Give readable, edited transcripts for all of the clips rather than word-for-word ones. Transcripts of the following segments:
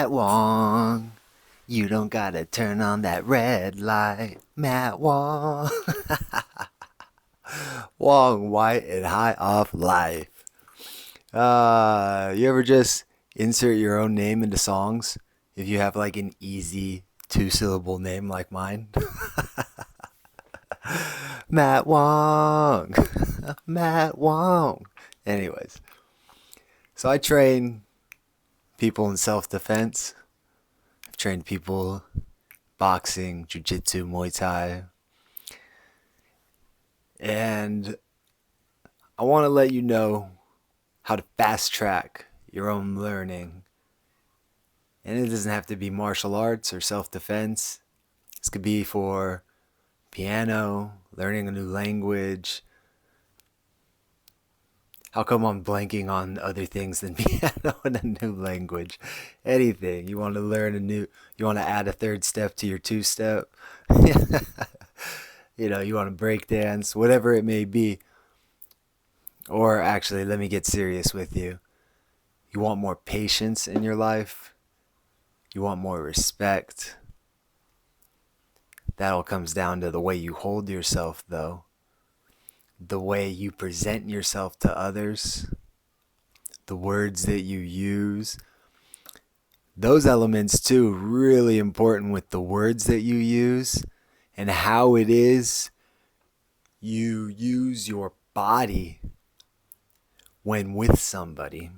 Matt Wong. You don't gotta turn on that red light. Matt Wong. Wong, white, and high off life. You ever just insert your own name into songs? If you have like an easy two-syllable name like mine. Matt Wong. Matt Wong. Anyways, so I train people in self-defense. I've trained people boxing, jiu-jitsu, Muay Thai. And I want to let you know how to fast track your own learning. And it doesn't have to be martial arts or self-defense. This could be for piano, learning a new language. How come I'm blanking on other things than piano and a new language? Anything. You want to learn you want to add a third step to your two-step. You want to break dance, whatever it may be. Or actually, let me get serious with you. You want more patience in your life? You want more respect? That all comes down to the way you hold yourself, though. The way you present yourself to others. The words that you use. Those elements, too, really important with the words that you use and how it is you use your body when with somebody.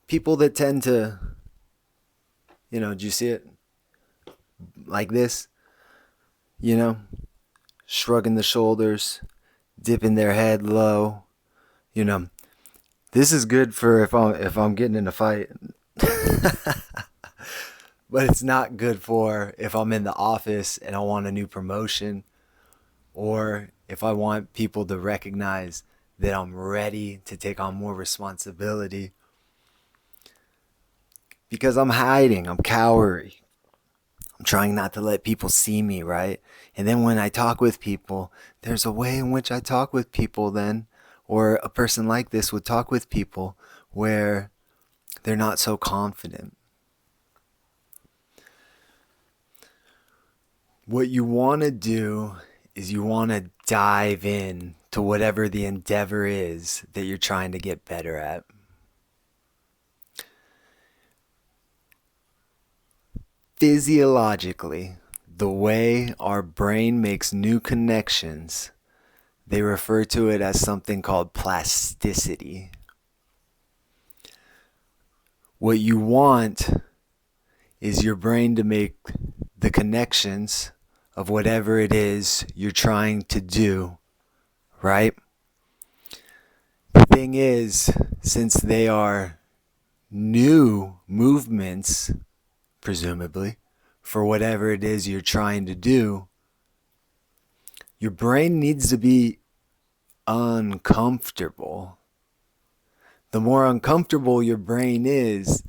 People that tend to, do you see it? Like this, shrugging the shoulders, dipping their head low. This is good for if I'm getting in a fight. But it's not good for if I'm in the office and I want a new promotion, or if I want people to recognize that I'm ready to take on more responsibility. Because I'm hiding, I'm cowering. I'm trying not to let people see me, right? And then when I talk with people, there's a way in which I talk with people then, or a person like this would talk with people where they're not so confident. What you want to do is you want to dive in to whatever the endeavor is that you're trying to get better at. Physiologically, the way our brain makes new connections, they refer to it as something called plasticity. What you want is your brain to make the connections of whatever it is you're trying to do, right? The thing is, since they are new movements, presumably, for whatever it is you're trying to do, your brain needs to be uncomfortable. The more uncomfortable your brain is,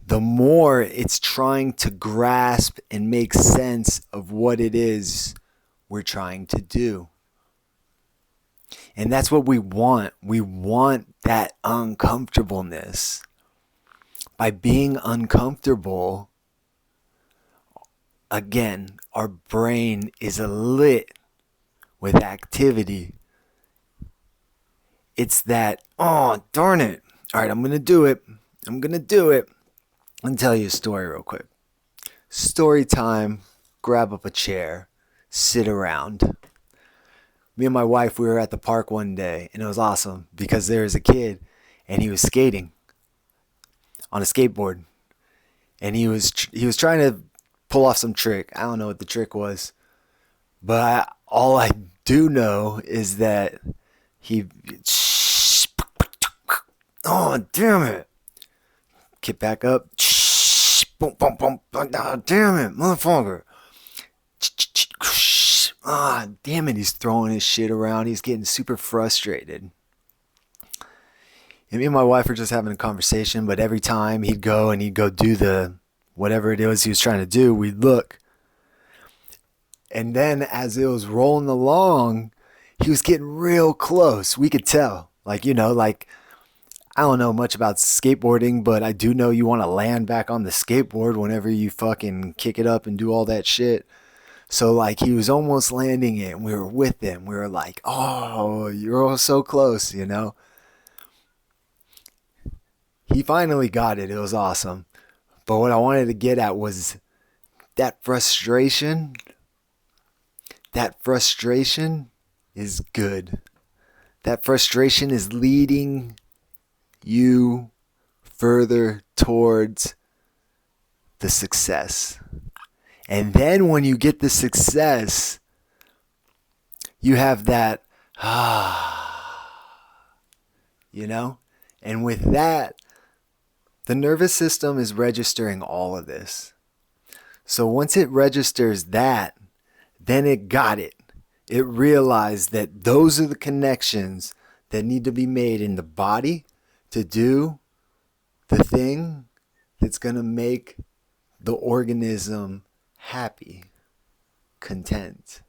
the more it's trying to grasp and make sense of what it is we're trying to do. And that's what we want. We want that uncomfortableness. By being uncomfortable, again, our brain is lit with activity. It's that, oh, darn it. All right, I'm going to do it. I'll tell you a story real quick. Story time. Grab up a chair. Sit around. Me and my wife, we were at the park one day, and it was awesome because there was a kid, and he was skating on a skateboard. And he was trying to pull off some trick. I don't know what the trick was. But all I do know is that he... Oh, damn it. Get back up. Boom, boom, boom. Oh, damn it, motherfucker. Ah, damn it. He's throwing his shit around. He's getting super frustrated. And me and my wife were just having a conversation, but every time he'd go do the whatever it was he was trying to do, we'd look. And then as it was rolling along, he was getting real close. We could tell. I don't know much about skateboarding, but I do know you want to land back on the skateboard whenever you fucking kick it up and do all that shit. So like he was almost landing it and we were with him. We were like, "Oh, you're all so close," you know? He finally got it. It was awesome. But what I wanted to get at was that frustration. That frustration is good. That frustration is leading you further towards the success. And then when you get the success, you have that, you know? And with that, the nervous system is registering all of this. So once it registers that, then it got it. It realized that those are the connections that need to be made in the body to do the thing that's going to make the organism happy, content.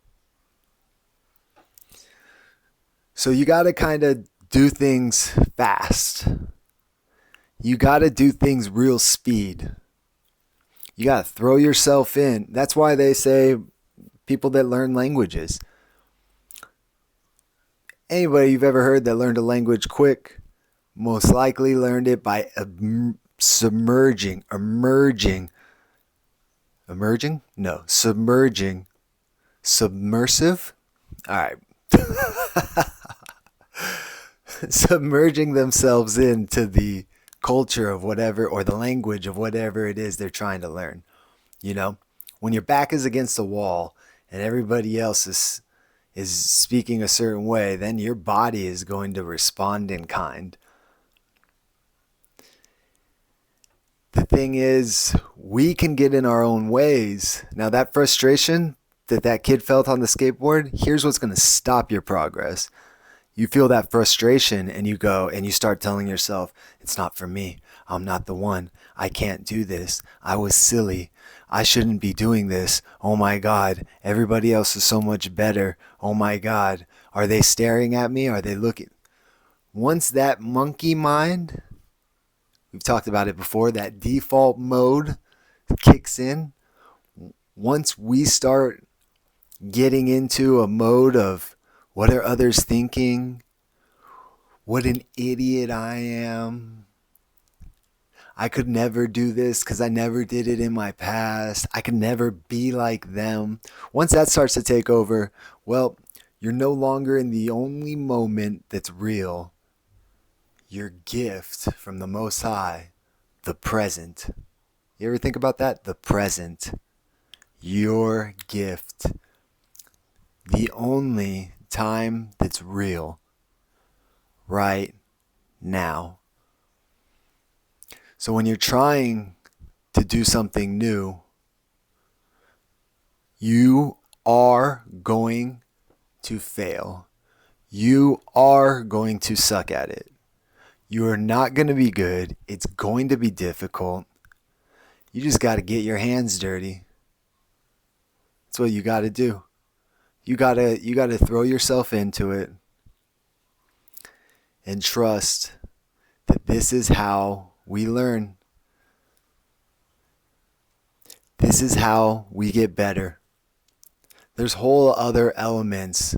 So you got to kind of do things fast. You got to do things real speed. You got to throw yourself in. That's why they say people that learn languages. Anybody you've ever heard that learned a language quick most likely learned it by submerging. Submersive? All right. Submerging themselves into the culture of whatever, or the language of whatever it is they're trying to learn. You know, when your back is against the wall and everybody else is speaking a certain way, then your body is going to respond in kind. The thing is, we can get in our own ways. Now, that frustration that kid felt on the skateboard, here's what's going to stop your progress. You feel that frustration and you go and you start telling yourself, it's not for me. I'm not the one. I can't do this. I was silly. I shouldn't be doing this. Oh my God. Everybody else is so much better. Oh my God. Are they staring at me? Are they looking? Once that monkey mind, we've talked about it before, that default mode kicks in, once we start getting into a mode of what are others thinking? What an idiot I am. I could never do this because I never did it in my past. I could never be like them. Once that starts to take over, well, you're no longer in the only moment that's real. Your gift from the Most High, the present. You ever think about that? The present. Your gift. The only time that's real. Right now. So when you're trying to do something new, you are going to fail. You are going to suck at it. You are not going to be good. It's going to be difficult. You just got to get your hands dirty. That's what you got to do. You got to throw yourself into it and trust that this is how we learn. This is how we get better. There's whole other elements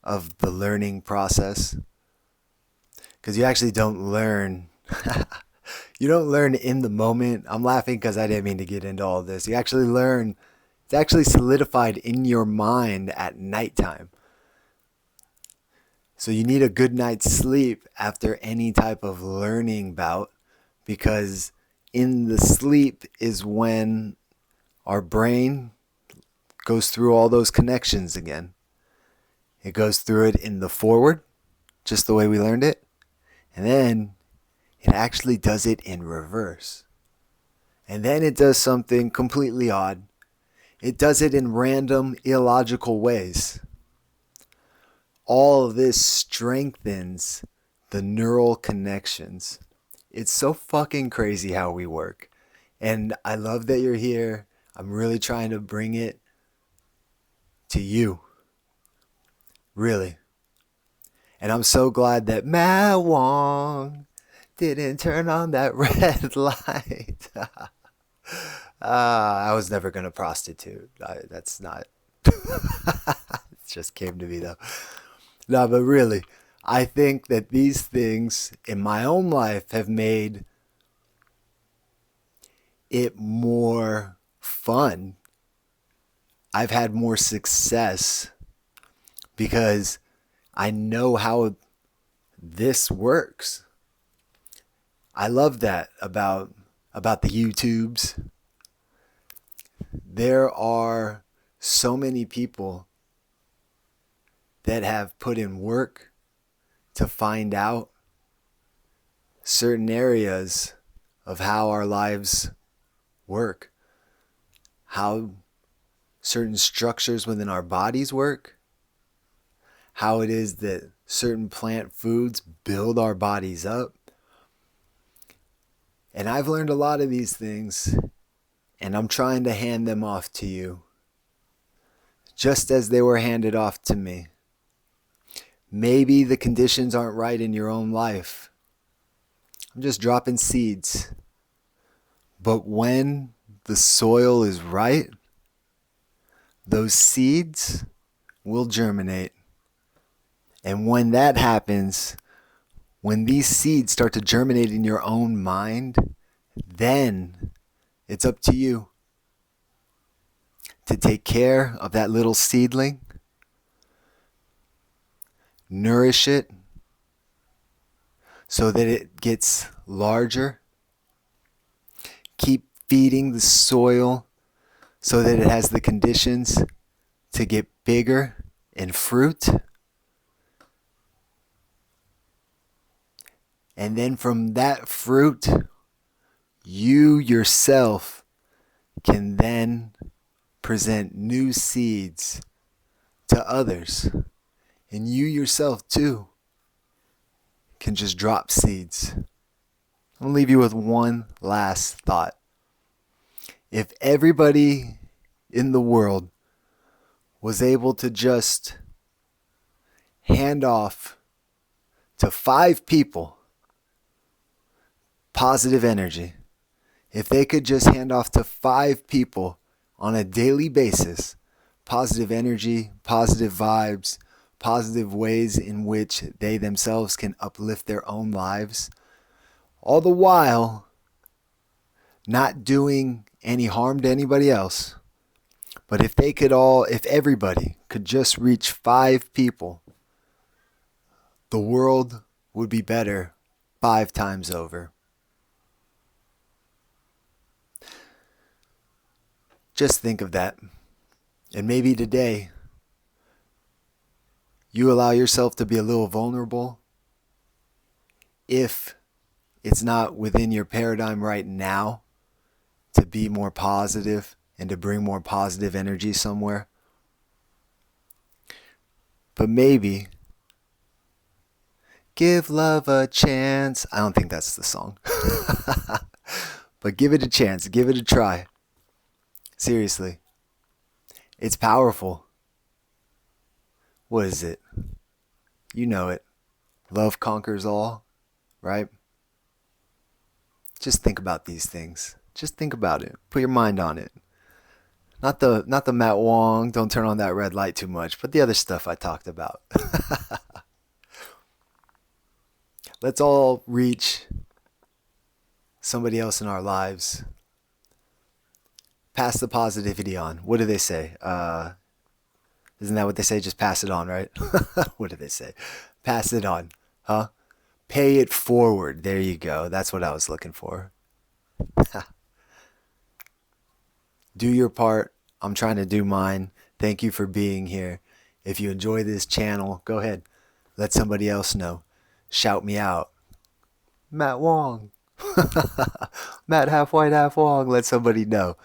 of the learning process, because you actually don't learn. You don't learn in the moment. I'm laughing because I didn't mean to get into all this. You actually learn. It's actually solidified in your mind at nighttime. So you need a good night's sleep after any type of learning bout, because in the sleep is when our brain goes through all those connections again. It goes through it in the forward, just the way we learned it, and then it actually does it in reverse. And then it does something completely odd. It does it in random, illogical ways. All of this strengthens the neural connections. It's so fucking crazy how we work. And I love that you're here. I'm really trying to bring it to you. Really. And I'm so glad that Matt Wong didn't turn on that red light. I was never going to prostitute. That's not. It just came to me though. No, but really, I think that these things in my own life have made it more fun. I've had more success because I know how this works. I love that about the YouTubes. There are so many people that have put in work to find out certain areas of how our lives work, how certain structures within our bodies work, how it is that certain plant foods build our bodies up. And I've learned a lot of these things, and I'm trying to hand them off to you, just as they were handed off to me. Maybe the conditions aren't right in your own life. I'm just dropping seeds. But when the soil is right, those seeds will germinate. And when that happens, when these seeds start to germinate in your own mind, then it's up to you to take care of that little seedling, nourish it so that it gets larger, keep feeding the soil so that it has the conditions to get bigger in fruit. And then from that fruit, you yourself can then present new seeds to others. And you yourself too can just drop seeds. I'm going to leave you with one last thought. If everybody in the world was able to just hand off to 5 people positive energy, if they could just hand off to 5 people on a daily basis positive energy, positive vibes, positive ways in which they themselves can uplift their own lives, all the while not doing any harm to anybody else. But if everybody could just reach 5 people, the world would be better 5 times over. Just think of that. And maybe today, you allow yourself to be a little vulnerable. If it's not within your paradigm right now to be more positive and to bring more positive energy somewhere. But maybe give love a chance. I don't think that's the song. But give it a chance. Give it a try. Seriously. It's powerful. What is it? You know it. Love conquers all, right? Just think about these things. Just think about it. Put your mind on it. Not the Matt Wong, don't turn on that red light too much, but the other stuff I talked about. Let's all reach somebody else in our lives. Pass the positivity on. What do they say? Isn't that what they say? Just pass it on, right? What do they say? Pass it on. Huh? Pay it forward. There you go. That's what I was looking for. Do your part. I'm trying to do mine. Thank you for being here. If you enjoy this channel, go ahead. Let somebody else know. Shout me out. Matt Wong. Matt half white, half Wong. Let somebody know.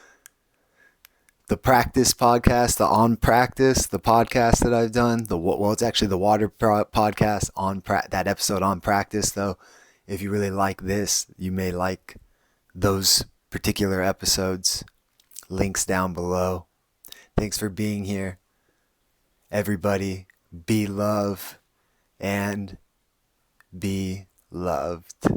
The Practice podcast, the On Practice, the podcast that I've done. It's actually the Water podcast on that episode on practice, though. If you really like this, you may like those particular episodes. Links down below. Thanks for being here. Everybody, be love and be loved.